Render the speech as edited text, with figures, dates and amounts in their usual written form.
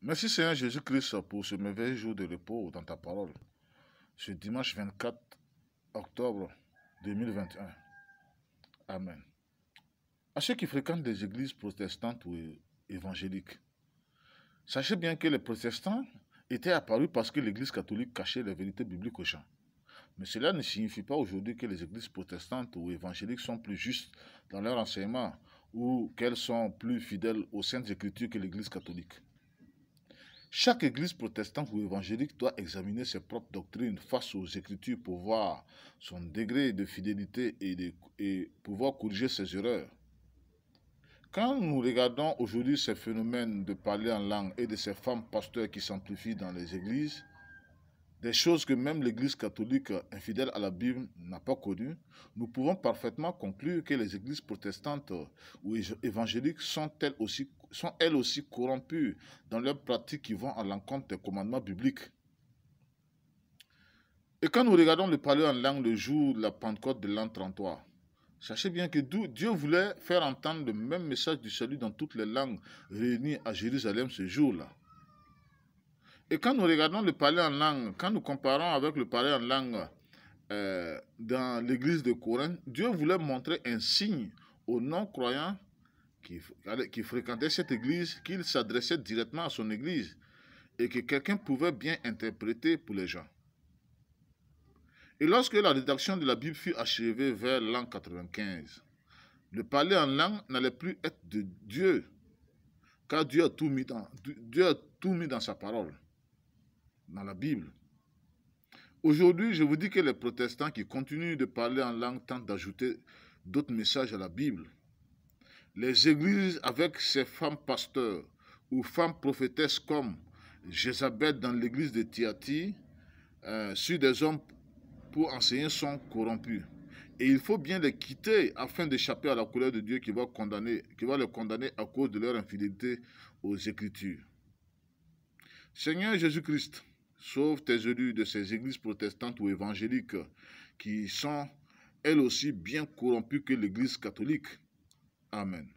Merci Seigneur Jésus-Christ pour ce merveilleux jour de repos dans ta parole. Ce dimanche 24 octobre 2021. Amen. À ceux qui fréquentent des églises protestantes ou évangéliques, sachez bien que les protestants étaient apparus parce que l'église catholique cachait les vérités bibliques aux gens. Mais cela ne signifie pas aujourd'hui que les églises protestantes ou évangéliques sont plus justes dans leur enseignement ou qu'elles sont plus fidèles aux saintes écritures que l'église catholique. Chaque église protestante ou évangélique doit examiner ses propres doctrines face aux Écritures pour voir son degré de fidélité et pouvoir corriger ses erreurs. Quand nous regardons aujourd'hui ces phénomènes de parler en langue et de ces femmes pasteurs qui s'amplifient dans les églises, des choses que même l'église catholique infidèle à la Bible n'a pas connues, nous pouvons parfaitement conclure que les églises protestantes ou évangéliques sont elles aussi corrompues dans leurs pratiques qui vont à l'encontre des commandements bibliques. Et quand nous regardons le parler en langue le jour de la Pentecôte de l'an 33, sachez bien que Dieu voulait faire entendre le même message du salut dans toutes les langues réunies à Jérusalem ce jour-là. Et quand nous regardons le parler en langue, quand nous comparons avec le parler en langue dans l'église de Corinthe, Dieu voulait montrer un signe aux non-croyants qui fréquentaient cette église, qu'il s'adressait directement à son église et que quelqu'un pouvait bien interpréter pour les gens. Et lorsque la rédaction de la Bible fut achevée vers l'an 95, le parler en langue n'allait plus être de Dieu, car Dieu a tout mis dans sa parole, dans la Bible. Aujourd'hui, je vous dis que les protestants qui continuent de parler en langue tentent d'ajouter d'autres messages à la Bible. Les églises avec ces femmes pasteurs ou femmes prophétesses comme Jézabel dans l'église de Thyatire sur des hommes pour enseigner sont corrompus. Et il faut bien les quitter afin d'échapper à la colère de Dieu qui va les condamner à cause de leur infidélité aux Écritures. Seigneur Jésus-Christ, sauve tes élus de ces églises protestantes ou évangéliques qui sont elles aussi bien corrompues que l'église catholique. Amen.